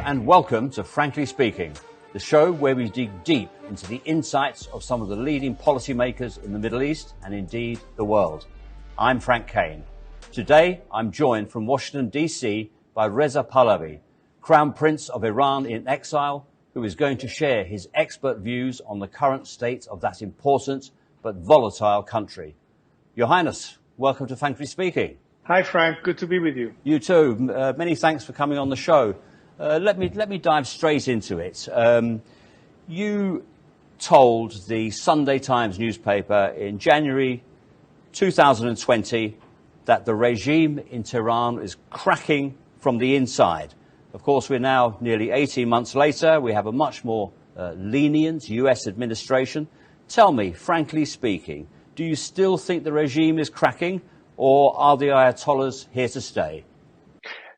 and welcome to Frankly Speaking, the show where we dig deep into the insights of some of the leading policymakers in the Middle East and indeed the world. I'm Frank Kane. Today, I'm joined from Washington, D.C. by Reza Pahlavi, Crown Prince of Iran in exile, who is going to share his expert views on the current state of that important but volatile country. Your Highness, welcome to Frankly Speaking. Hi, Frank. Good to be with you. You too. Many thanks for coming on the show. Let me dive straight into it. You told the Sunday Times newspaper in January 2020 that the regime in Tehran is cracking from the inside. Of course, we're now nearly 18 months later. We have a much more lenient US administration. Tell me, frankly speaking, do you still think the regime is cracking, or are the Ayatollahs here to stay?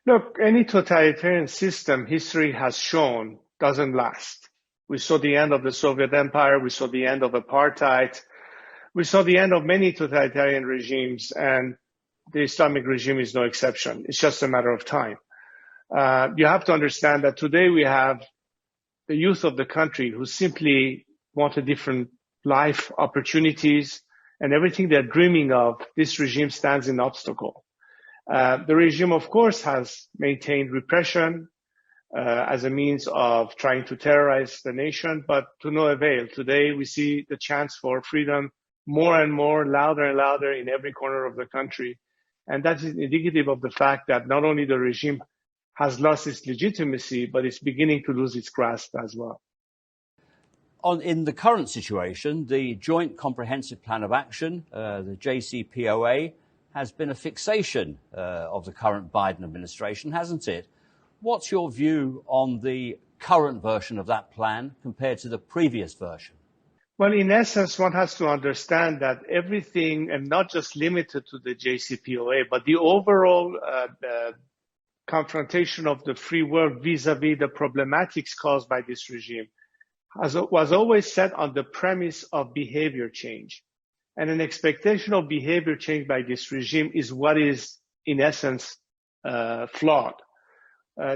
Look, any totalitarian system history has shown doesn't last. We saw the end of the Soviet Empire. We saw the end of apartheid. We saw the end of many totalitarian regimes, and the Islamic regime is no exception. It's just a matter of time. You have to understand that today we have the youth of the country who simply want a different life, opportunities, and everything they're dreaming of. This regime stands in obstacle. The regime, of course, has maintained repression as a means of trying to terrorize the nation, but to no avail. Today, we see the chance for freedom more and more, louder and louder in every corner of the country. And that is indicative of the fact that not only the regime has lost its legitimacy, but it's beginning to lose its grasp as well. In the current situation, the Joint Comprehensive Plan of Action, the JCPOA, has been a fixation of the current Biden administration, hasn't it? What's your view on the current version of that plan compared to the previous version? Well, in essence, one has to understand that everything, and not just limited to the JCPOA, but the overall confrontation of the free world vis-a-vis the problematics caused by this regime was always set on the premise of behavior change. And an expectation of behavior change by this regime is what is, in essence, flawed.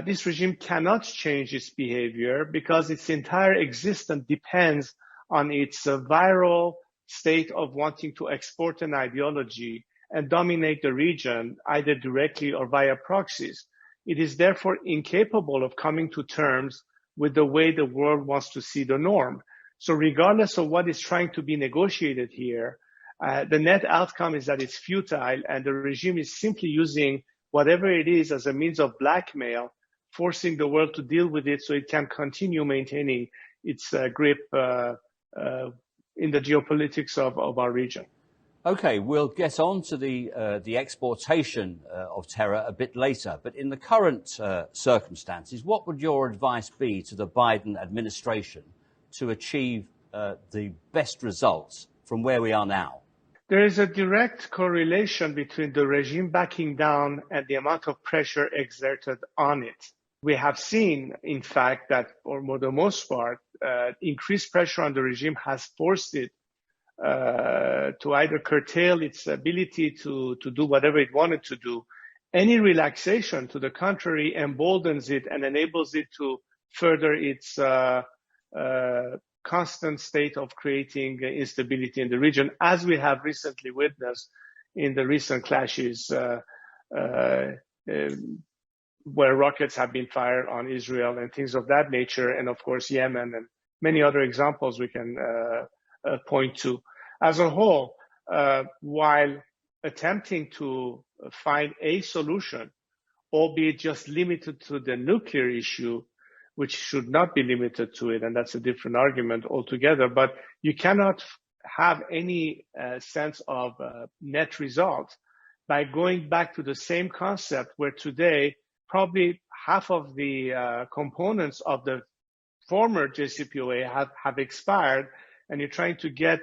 This regime cannot change its behavior because its entire existence depends on its viral state of wanting to export an ideology and dominate the region, either directly or via proxies. It is therefore incapable of coming to terms with the way the world wants to see the norm. So regardless of what is trying to be negotiated here, the net outcome is that it's futile, and the regime is simply using whatever it is as a means of blackmail, forcing the world to deal with it so it can continue maintaining its grip in the geopolitics of our region. Okay, we'll get on to the exportation of terror a bit later. But in the current circumstances, what would your advice be to the Biden administration to achieve the best results from where we are now? There is a direct correlation between the regime backing down and the amount of pressure exerted on it. We have seen, in fact, that for the most part, increased pressure on the regime has forced it to either curtail its ability to do whatever it wanted to do. Any relaxation, to the contrary, emboldens it and enables it to further its constant state of creating instability in the region, as we have recently witnessed in the recent clashes where rockets have been fired on Israel and things of that nature, and of course Yemen and many other examples we can point to. As a whole, while attempting to find a solution, albeit just limited to the nuclear issue, which should not be limited to it, and that's a different argument altogether, but you cannot have any sense of net result by going back to the same concept where today probably half of the components of the former JCPOA have expired, and you're trying to get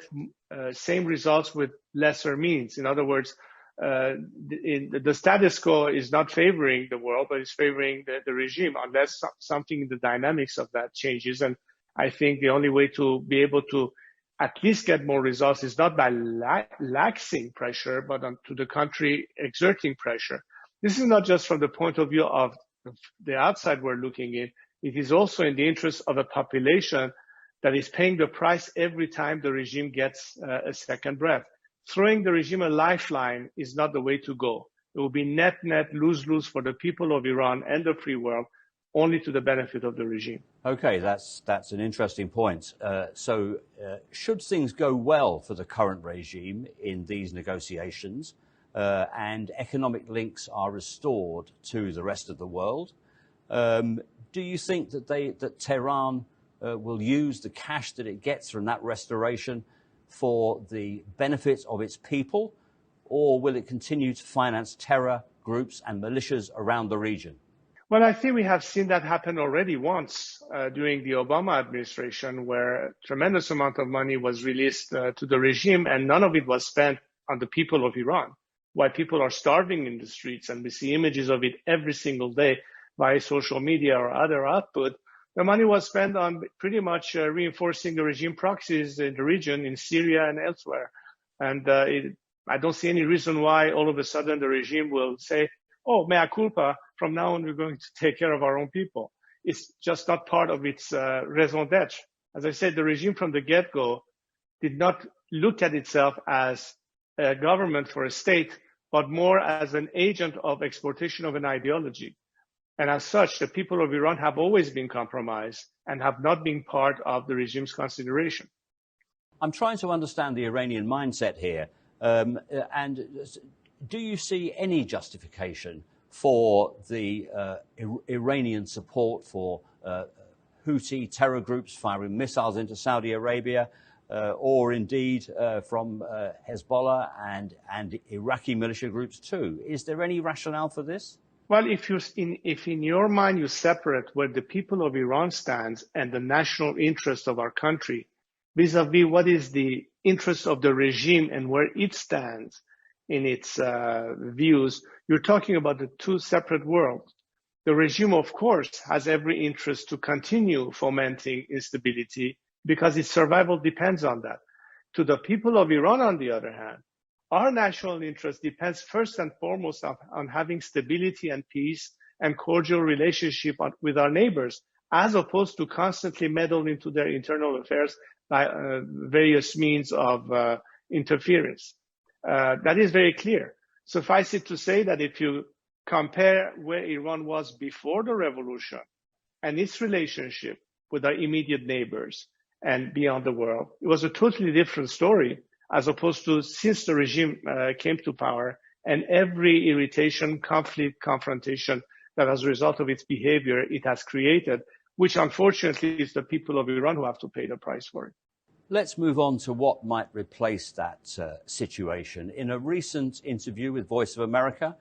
same results with lesser means. In other words, the status quo is not favoring the world, but it's favoring the regime, unless something in the dynamics of that changes. And I think the only way to be able to at least get more results is not by laxing pressure, but to the contrary, exerting pressure. This is not just from the point of view of the outside we're looking in. it is also in the interest of a population that is paying the price every time the regime gets a second breath. Throwing the regime a lifeline is not the way to go. It will be net, lose-lose for the people of Iran and the free world, only to the benefit of the regime. Okay, that's an interesting point. So should things go well for the current regime in these negotiations and economic links are restored to the rest of the world, do you think that Tehran will use the cash that it gets from that restoration for the benefit of its people, or will it continue to finance terror groups and militias around the region? Well, I think we have seen that happen already once during the Obama administration, where a tremendous amount of money was released to the regime, and none of it was spent on the people of Iran. While people are starving in the streets, and we see images of it every single day via social media or other output, the money was spent on pretty much reinforcing the regime proxies in the region, in Syria and elsewhere. And I don't see any reason why all of a sudden the regime will say, oh, mea culpa, from now on we're going to take care of our own people. It's just not part of its raison d'etre. As I said, the regime from the get-go did not look at itself as a government for a state, but more as an agent of exportation of an ideology. And as such, the people of Iran have always been compromised and have not been part of the regime's consideration. I'm trying to understand the Iranian mindset here. And do you see any justification for the Iranian support for Houthi terror groups firing missiles into Saudi Arabia, or indeed from Hezbollah and Iraqi militia groups too? Is there any rationale for this? Well, if in your mind you separate where the people of Iran stands and the national interest of our country vis-a-vis what is the interest of the regime and where it stands in its views, you're talking about the two separate worlds. The regime, of course, has every interest to continue fomenting instability because its survival depends on that. To the people of Iran, on the other hand, our national interest depends first and foremost on having stability and peace and cordial relationship with our neighbors, as opposed to constantly meddling into their internal affairs by various means of interference. That is very clear. Suffice it to say that if you compare where Iran was before the revolution and its relationship with our immediate neighbors and beyond the world, it was a totally different story, as opposed to since the regime came to power and every irritation, conflict, confrontation that as a result of its behavior it has created, which unfortunately is the people of Iran who have to pay the price for it. Let's move on to what might replace that situation. In a recent interview with Voice of America,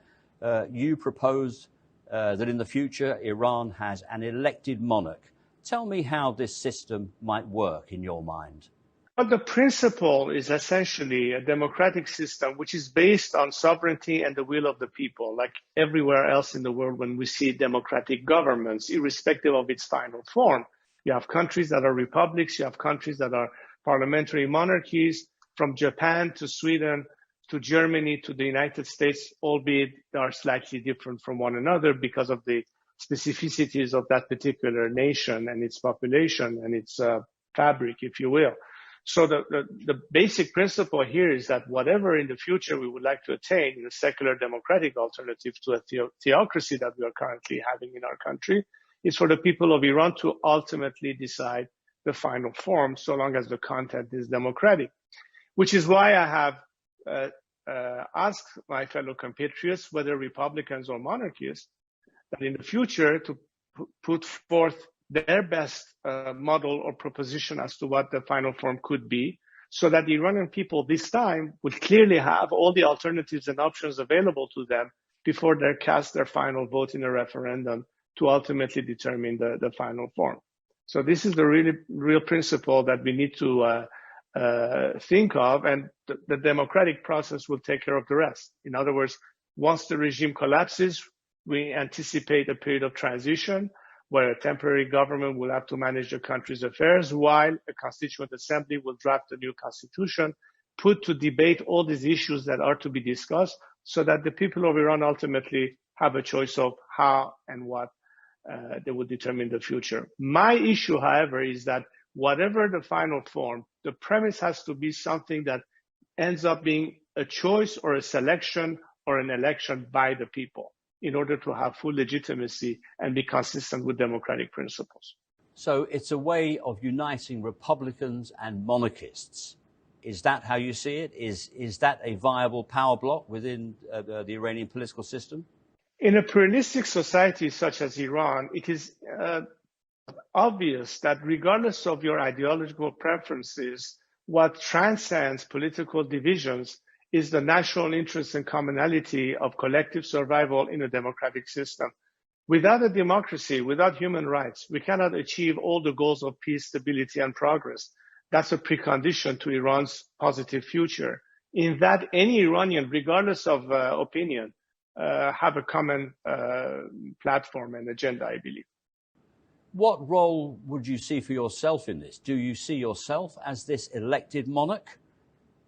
you proposed that in the future Iran has an elected monarch. Tell me how this system might work in your mind. But the principle is essentially a democratic system which is based on sovereignty and the will of the people, like everywhere else in the world when we see democratic governments, irrespective of its final form. You have countries that are republics, you have countries that are parliamentary monarchies, from Japan to Sweden to Germany to the United States, albeit they are slightly different from one another because of the specificities of that particular nation and its population and its fabric, if you will. So the basic principle here is that whatever in the future we would like to attain in a secular democratic alternative to a theocracy that we are currently having in our country is for the people of Iran to ultimately decide the final form, so long as the content is democratic. Which is why I have asked my fellow compatriots, whether Republicans or monarchists, that in the future to put forth their best model or proposition as to what the final form could be, so that the Iranian people this time would clearly have all the alternatives and options available to them before they cast their final vote in a referendum to ultimately determine the final form. So this is the real principle that we need to think of, and the democratic process will take care of the rest. In other words, once the regime collapses, we anticipate a period of transition where a temporary government will have to manage the country's affairs while a constituent assembly will draft a new constitution, put to debate all these issues that are to be discussed so that the people of Iran ultimately have a choice of how and what they will determine the future. My issue, however, is that whatever the final form, the premise has to be something that ends up being a choice or a selection or an election by the people in order to have full legitimacy and be consistent with democratic principles. So it's a way of uniting Republicans and monarchists. Is that how you see it? Is that a viable power bloc within the Iranian political system? In a pluralistic society such as Iran, it is obvious that regardless of your ideological preferences, what transcends political divisions is the national interest and commonality of collective survival in a democratic system. Without a democracy, without human rights, we cannot achieve all the goals of peace, stability, and progress. That's a precondition to Iran's positive future. In that, any Iranian, regardless of opinion, have a common platform and agenda, I believe. What role would you see for yourself in this? Do you see yourself as this elected monarch?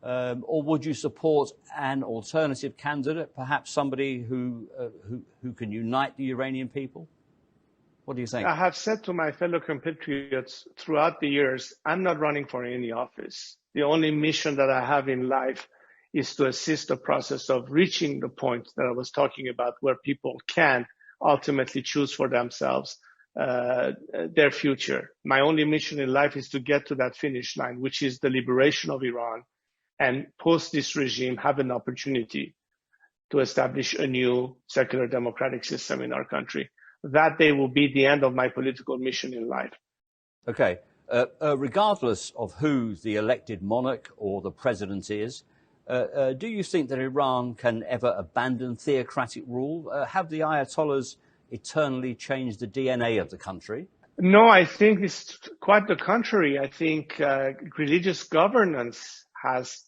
Or would you support an alternative candidate, perhaps somebody who can unite the Iranian people? What do you think? I have said to my fellow compatriots throughout the years, I'm not running for any office. The only mission that I have in life is to assist the process of reaching the point that I was talking about, where people can ultimately choose for themselves their future. My only mission in life is to get to that finish line, which is the liberation of Iran, and post this regime have an opportunity to establish a new secular democratic system in our country. That day will be the end of my political mission in life. Okay. Regardless of who the elected monarch or the president is, do you think that Iran can ever abandon theocratic rule? Have the Ayatollahs eternally changed the DNA of the country? No, I think it's quite the contrary. I think religious governance has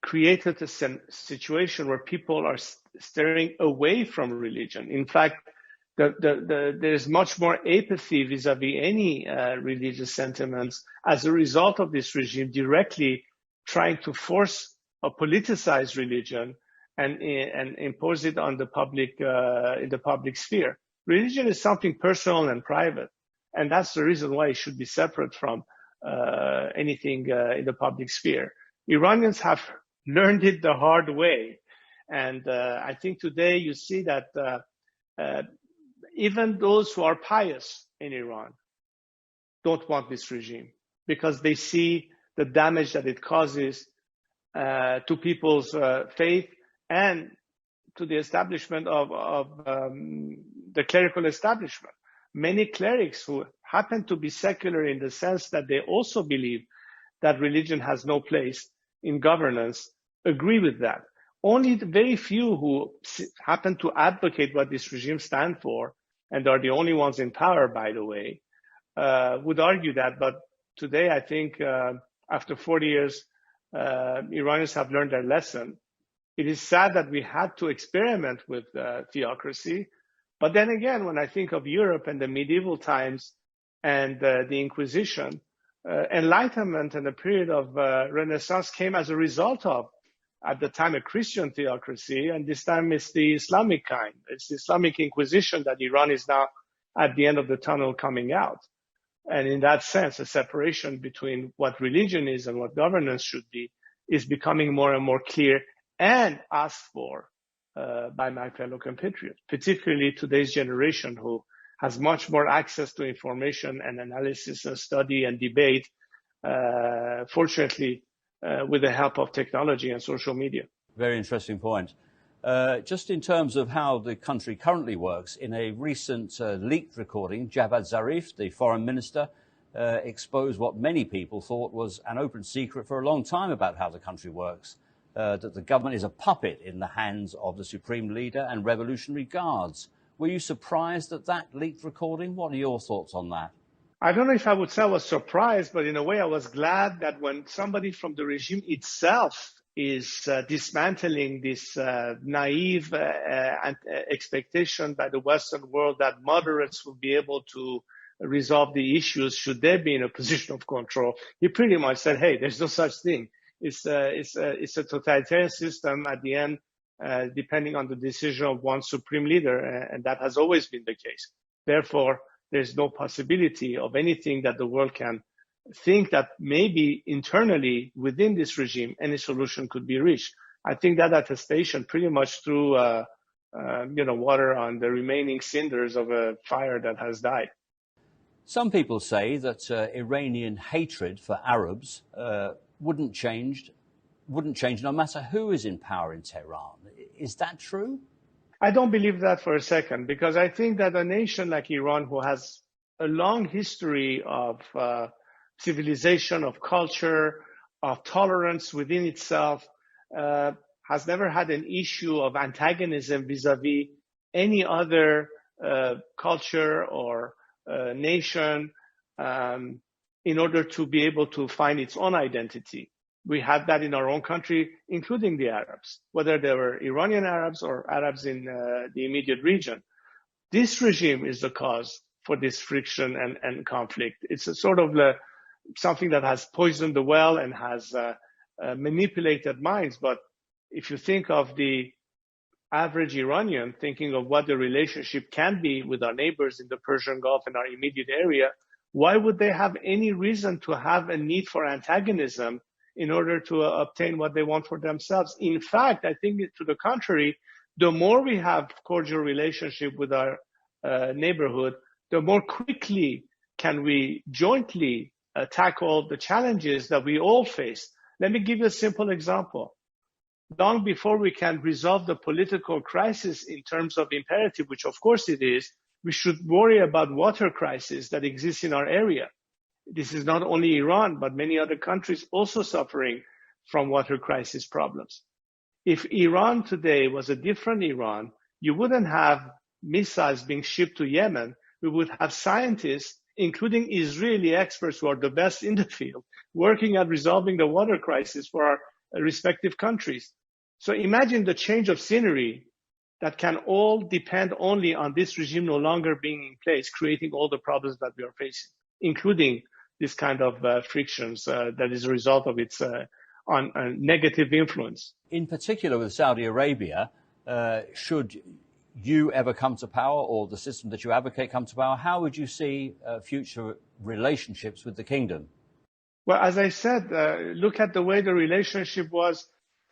created a situation where people are steering away from religion. In fact, there's much more apathy vis-a-vis any religious sentiments as a result of this regime directly trying to force or politicize religion and impose it on the public in the public sphere. Religion is something personal and private, and that's the reason why it should be separate from anything in the public sphere. Iranians have learned it the hard way, and I think today you see that even those who are pious in Iran don't want this regime because they see the damage that it causes to people's faith and to the establishment of the clerical establishment. Many clerics who happen to be secular in the sense that they also believe that religion has no place in governance agree with that. Only the very few who happen to advocate what this regime stands for, and are the only ones in power, by the way, would argue that. But today, I think after 40 years, Iranians have learned their lesson. It is sad that we had to experiment with theocracy. But then again, when I think of Europe and the medieval times and the Inquisition, Enlightenment and the period of Renaissance came as a result of, at the time, a Christian theocracy, and this time it's the Islamic kind. It's the Islamic Inquisition that Iran is now at the end of the tunnel coming out. And in that sense, a separation between what religion is and what governance should be is becoming more and more clear and asked for by my fellow compatriots, particularly today's generation who has much more access to information and analysis and study and debate, fortunately, with the help of technology and social media. Very interesting point. Just in terms of how the country currently works, in a recent leaked recording, Javad Zarif, the foreign minister, exposed what many people thought was an open secret for a long time about how the country works, that the government is a puppet in the hands of the supreme leader and revolutionary guards. Were you surprised at that leaked recording? What are your thoughts on that? I don't know if I would say I was surprised, but in a way I was glad that when somebody from the regime itself is dismantling this naive expectation by the Western world that moderates will be able to resolve the issues should they be in a position of control. He pretty much said, hey, there's no such thing. It's a totalitarian system at the end, depending on the decision of one supreme leader, and that has always been the case. Therefore, there's no possibility of anything that the world can think that maybe internally within this regime, any solution could be reached. I think that attestation pretty much threw water on the remaining cinders of a fire that has died. Some people say that Iranian hatred for Arabs wouldn't change no matter who is in power in Tehran. Is that true? I don't believe that for a second, because I think that a nation like Iran, who has a long history of civilization, of culture, of tolerance within itself, has never had an issue of antagonism vis-a-vis any other culture or nation in order to be able to find its own identity. We had that in our own country, including the Arabs, whether they were Iranian Arabs or Arabs in the immediate region. This regime is the cause for this friction and conflict. It's a sort of something that has poisoned the well and has manipulated minds. But if you think of the average Iranian, thinking of what the relationship can be with our neighbors in the Persian Gulf and our immediate area, why would they have any reason to have a need for antagonism in order to obtain what they want for themselves? In fact, I think to the contrary, the more we have cordial relationship with our neighborhood, the more quickly can we jointly tackle the challenges that we all face. Let me give you a simple example. Long before we can resolve the political crisis in terms of imperative, which of course it is, we should worry about water crisis that exists in our area. This is not only Iran, but many other countries also suffering from water crisis problems. If Iran today was a different Iran, you wouldn't have missiles being shipped to Yemen. We would have scientists, including Israeli experts who are the best in the field, working at resolving the water crisis for our respective countries. So imagine the change of scenery that can all depend only on this regime no longer being in place, creating all the problems that we are facing, including this kind of frictions that is a result of its negative influence. In particular with Saudi Arabia, should you ever come to power or the system that you advocate come to power, how would you see future relationships with the kingdom? Well, as I said, look at the way the relationship was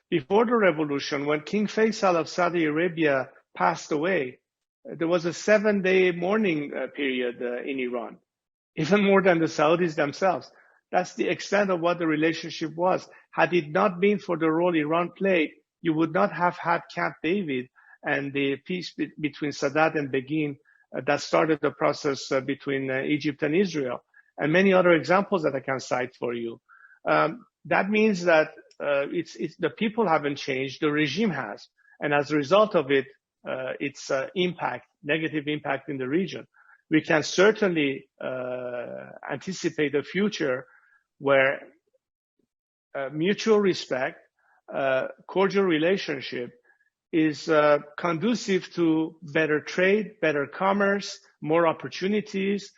before the revolution. When King Faisal of Saudi Arabia passed away, there was a 7-day mourning period in Iran, even more than the Saudis themselves. That's the extent of what the relationship was. Had it not been for the role Iran played, you would not have had Camp David and the peace between Sadat and Begin that started the process between Egypt and Israel, and many other examples that I can cite for you. That means that the people haven't changed, the regime has. And as a result of it, its negative impact in the region. We can certainly anticipate a future where mutual respect, cordial relationship is conducive to better trade, better commerce, more opportunities,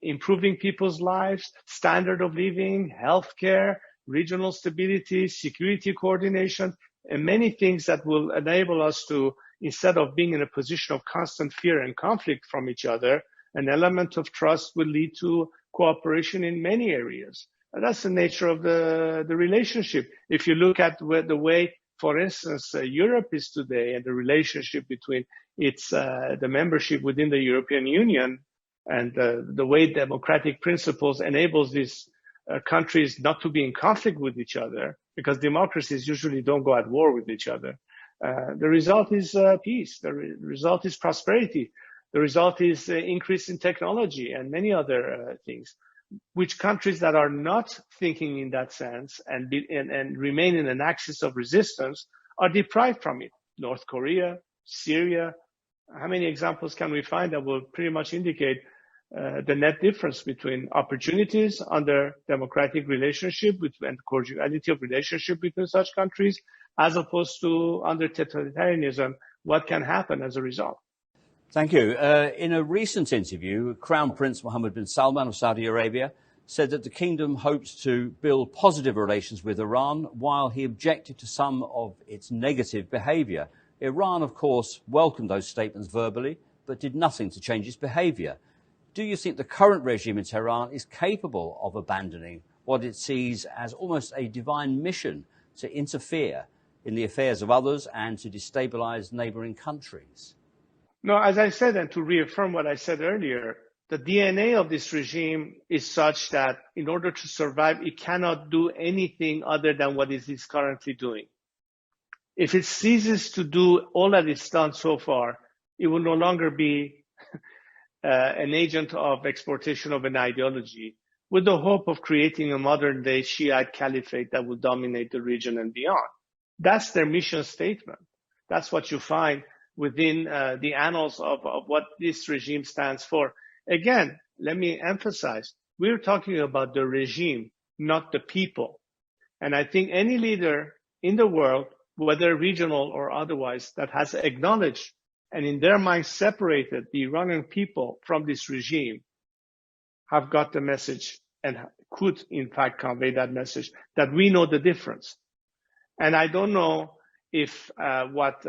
improving people's lives, standard of living, healthcare, regional stability, security coordination, and many things that will enable us to, instead of being in a position of constant fear and conflict from each other, an element of trust will lead to cooperation in many areas. And that's the nature of the relationship. If you look at the way, for instance, Europe is today and the relationship between the membership within the European Union and the way democratic principles enables these countries not to be in conflict with each other, because democracies usually don't go at war with each other. The result is peace. The result is prosperity. The result is increase in technology and many other things, which countries that are not thinking in that sense and remain in an axis of resistance are deprived from it. North Korea, Syria. How many examples can we find that will pretty much indicate the net difference between opportunities under democratic relationship and cordiality of relationship between such countries, as opposed to under totalitarianism, what can happen as a result? Thank you. In a recent interview, Crown Prince Mohammed bin Salman of Saudi Arabia said that the kingdom hopes to build positive relations with Iran, while he objected to some of its negative behavior. Iran, of course, welcomed those statements verbally, but did nothing to change its behavior. Do you think the current regime in Tehran is capable of abandoning what it sees as almost a divine mission to interfere in the affairs of others and to destabilize neighboring countries? No, as I said, and to reaffirm what I said earlier, the DNA of this regime is such that in order to survive, it cannot do anything other than what it is currently doing. If it ceases to do all that it's done so far, it will no longer be an agent of exportation of an ideology with the hope of creating a modern-day Shiite caliphate that will dominate the region and beyond. That's their mission statement. That's what you find within the annals of what this regime stands for. Again, let me emphasize, we're talking about the regime, not the people. And I think any leader in the world, whether regional or otherwise, that has acknowledged and in their mind separated the Iranian people from this regime have got the message and could in fact convey that message that we know the difference. And I don't know if what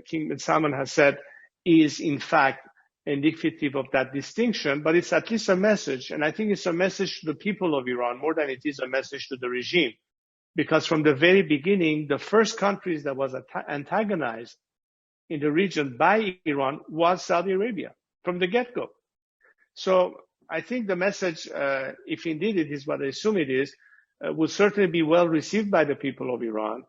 King Salman has said is in fact indicative of that distinction, but it's at least a message. And I think it's a message to the people of Iran more than it is a message to the regime. Because from the very beginning, the first countries that was antagonized in the region by Iran was Saudi Arabia from the get-go. So I think the message, if indeed it is what I assume it is, will certainly be well received by the people of Iran.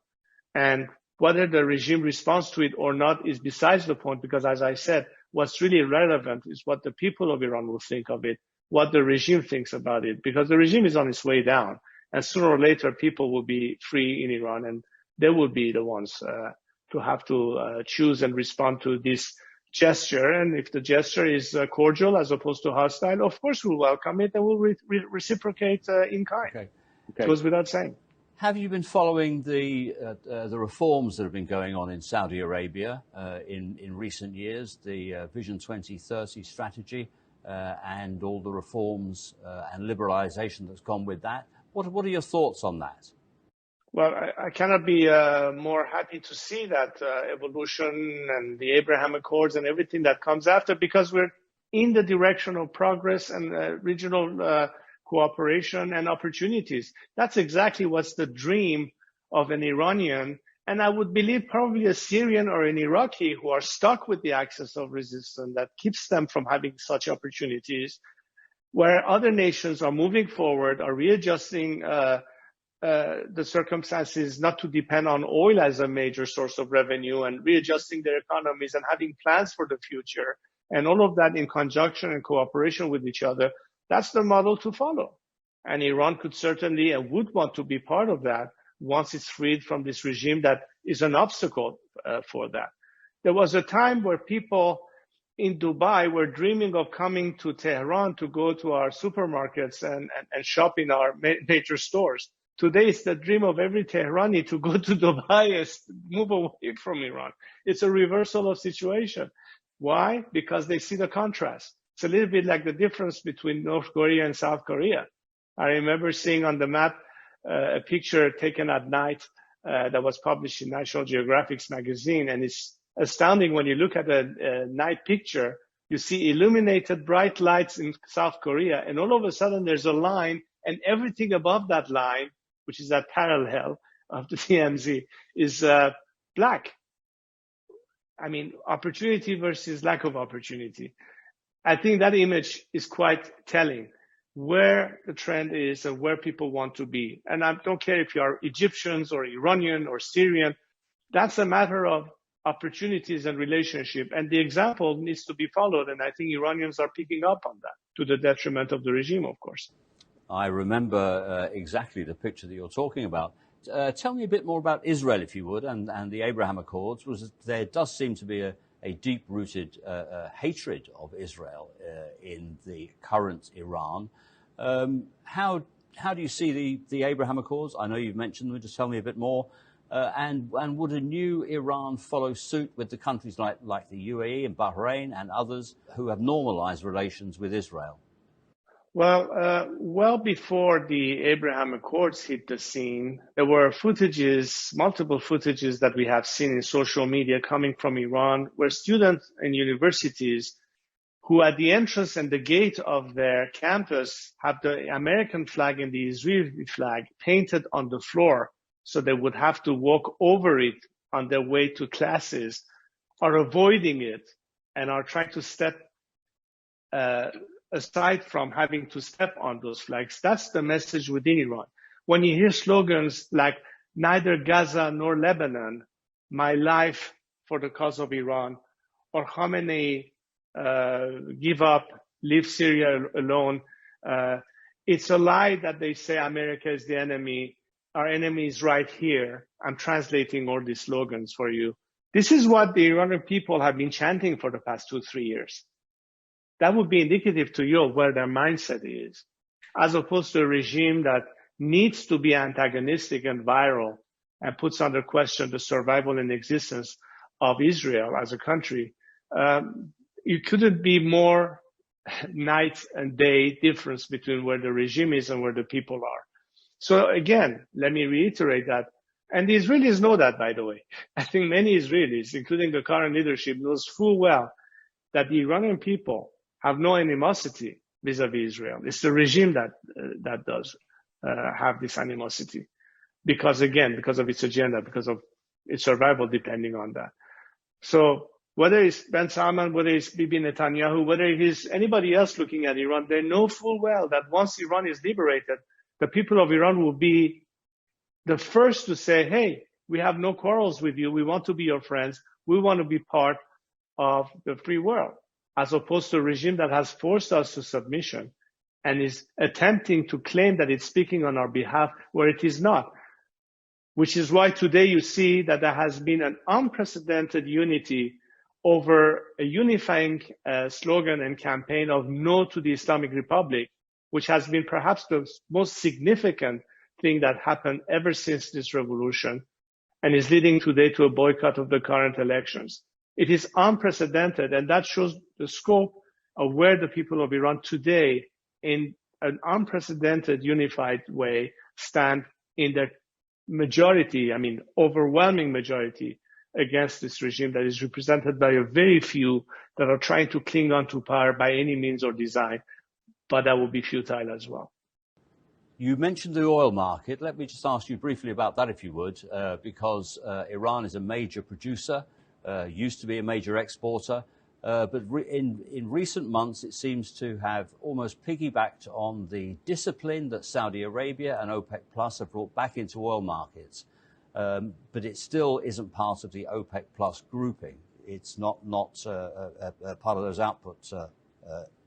And whether the regime responds to it or not is besides the point, because as I said, what's really relevant is what the people of Iran will think of it, what the regime thinks about it, because the regime is on its way down. And sooner or later, people will be free in Iran, and they will be the ones to have to choose and respond to this gesture. And if the gesture is cordial as opposed to hostile, of course we'll welcome it and we'll reciprocate in kind. Okay. It goes without saying. Have you been following the reforms that have been going on in Saudi Arabia in recent years, the Vision 2030 strategy and all the reforms and liberalization that's gone with that? What are your thoughts on that? Well, I cannot be more happy to see that evolution and the Abraham Accords and everything that comes after, because we're in the direction of progress and regional cooperation and opportunities. That's exactly what's the dream of an Iranian, and I would believe probably a Syrian or an Iraqi who are stuck with the axis of resistance that keeps them from having such opportunities, where other nations are moving forward, are readjusting the circumstances not to depend on oil as a major source of revenue and readjusting their economies and having plans for the future, and all of that in conjunction and cooperation with each other. That's the model to follow. And Iran could certainly and would want to be part of that once it's freed from this regime that is an obstacle for that. There was a time where people in Dubai were dreaming of coming to Tehran to go to our supermarkets and shop in our major stores. Today, it's the dream of every Tehrani to go to Dubai and move away from Iran. It's a reversal of situation. Why? Because they see the contrast. It's a little bit like the difference between North Korea and South Korea. I remember seeing on the map a picture taken at night that was published in National Geographic's magazine, and it's astounding when you look at a night picture. You see illuminated bright lights in South Korea, and all of a sudden there's a line, and everything above that line, which is that parallel of the TMZ, is black. I mean, opportunity versus lack of opportunity. I think that image is quite telling where the trend is and where people want to be. And I don't care if you are Egyptians or Iranian or Syrian. That's a matter of opportunities and relationship. And the example needs to be followed. And I think Iranians are picking up on that, to the detriment of the regime, of course. I remember exactly the picture that you're talking about. Tell me a bit more about Israel, if you would, and the Abraham Accords. There does seem to be a deep-rooted hatred of Israel in the current Iran. How do you see the Abraham Accords? I know you've mentioned them. Just tell me a bit more. And would a new Iran follow suit with the countries like the UAE and Bahrain and others who have normalized relations with Israel? Well before the Abraham Accords hit the scene, there were multiple footages that we have seen in social media coming from Iran, where students in universities who at the entrance and the gate of their campus have the American flag and the Israeli flag painted on the floor, so they would have to walk over it on their way to classes, are avoiding it and are trying to step aside from having to step on those flags. That's the message within Iran. When you hear slogans like neither Gaza nor Lebanon, my life for the cause of Iran, or Khamenei, give up, leave Syria alone, it's a lie that they say America is the enemy. Our enemy is right here. I'm translating all these slogans for you. This is what the Iranian people have been chanting for the past 2-3 years. That would be indicative to you of where their mindset is, as opposed to a regime that needs to be antagonistic and viral and puts under question the survival and existence of Israel as a country. It couldn't be more night and day difference between where the regime is and where the people are. So again, let me reiterate that. And the Israelis know that, by the way. I think many Israelis, including the current leadership, knows full well that the Iranian people have no animosity vis-a-vis Israel. It's the regime that does have this animosity, because of its agenda, because of its survival depending on that. So whether it's Ben Salman, whether it's Bibi Netanyahu, whether it is anybody else looking at Iran, they know full well that once Iran is liberated, the people of Iran will be the first to say, hey, we have no quarrels with you. We want to be your friends. We want to be part of the free world, as opposed to a regime that has forced us to submission and is attempting to claim that it's speaking on our behalf where it is not. Which is why today you see that there has been an unprecedented unity over a unifying slogan and campaign of no to the Islamic Republic, which has been perhaps the most significant thing that happened ever since this revolution, and is leading today to a boycott of the current elections. It is unprecedented, and that shows the scope of where the people of Iran today, in an unprecedented unified way, stand in their majority, overwhelming majority, against this regime that is represented by a very few that are trying to cling on to power by any means or design, but that will be futile as well. You mentioned the oil market. Let me just ask you briefly about that, if you would, because Iran is a major producer, used to be a major exporter, but in recent months it seems to have almost piggybacked on the discipline that Saudi Arabia and OPEC Plus have brought back into oil markets. But it still isn't part of the OPEC Plus grouping. It's not a part of those output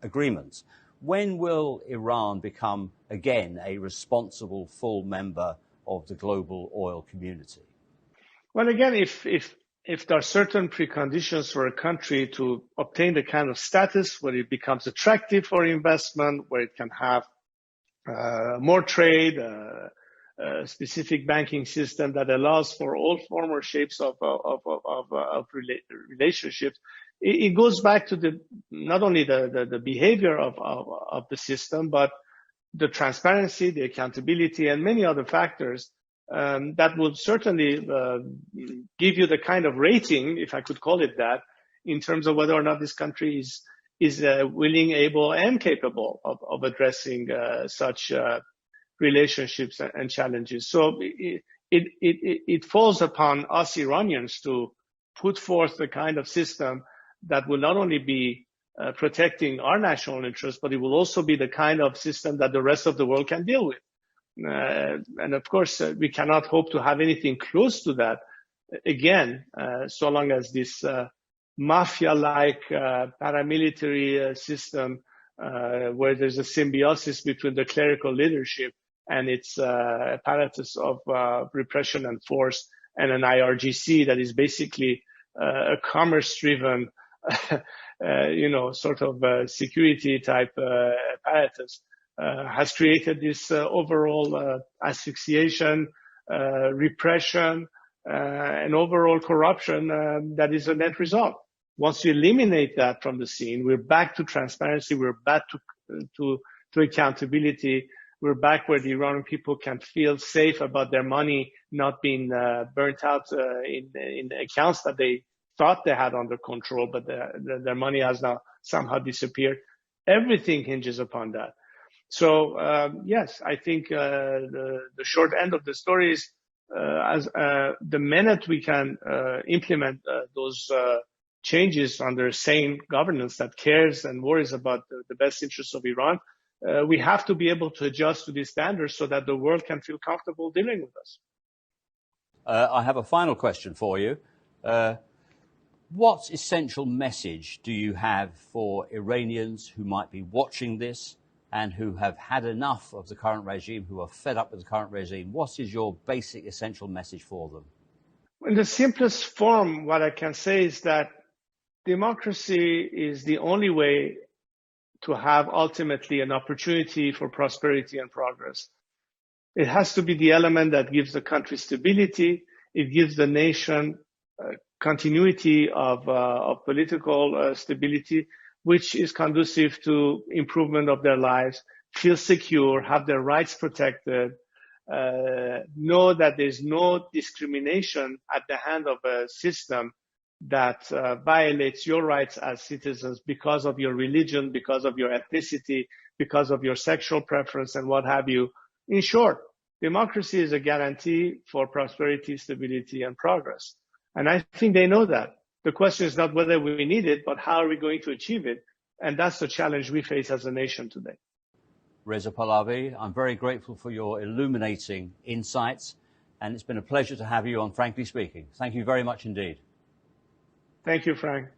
agreements. When will Iran become, again, a responsible full member of the global oil community? Well, again, if there are certain preconditions for a country to obtain the kind of status where it becomes attractive for investment, where it can have more trade, a specific banking system that allows for all former shapes of relationships, it goes back to not only the behavior of the system, but the transparency, the accountability, and many other factors that would certainly give you the kind of rating, if I could call it that, in terms of whether or not this country is willing, able, and capable of addressing such relationships and challenges. So it falls upon us Iranians to put forth the kind of system that will not only be protecting our national interests, but it will also be the kind of system that the rest of the world can deal with. And of course, we cannot hope to have anything close to that again, so long as this mafia-like paramilitary system where there's a symbiosis between the clerical leadership and its apparatus of repression and force, and an IRGC that is basically a commerce-driven, sort of security type apparatus, has created this overall asphyxiation, repression, and overall corruption that is a net result. Once you eliminate that from the scene, we're back to transparency, we're back to to accountability. We're back where the Iranian people can feel safe about their money not being burnt out in accounts that they thought they had under control, but their money has now somehow disappeared. Everything hinges upon that. So yes, I think the short end of the story is as the minute we can implement those changes under sane governance that cares and worries about the best interests of Iran, we have to be able to adjust to these standards so that the world can feel comfortable dealing with us. I have a final question for you. What essential message do you have for Iranians who might be watching this and who have had enough of the current regime, who are fed up with the current regime? What is your basic essential message for them? In the simplest form, what I can say is that democracy is the only way to have ultimately an opportunity for prosperity and progress. It has to be the element that gives the country stability. It gives the nation continuity of political stability, which is conducive to improvement of their lives, feel secure, have their rights protected, know that there's no discrimination at the hand of a system that violates your rights as citizens because of your religion, because of your ethnicity, because of your sexual preference and what have you. In short, democracy is a guarantee for prosperity, stability, and progress. And I think they know that. The question is not whether we need it, but how are we going to achieve it? And that's the challenge we face as a nation today. Reza Pahlavi, I'm very grateful for your illuminating insights, and it's been a pleasure to have you on Frankly Speaking. Thank you very much indeed. Thank you, Frank.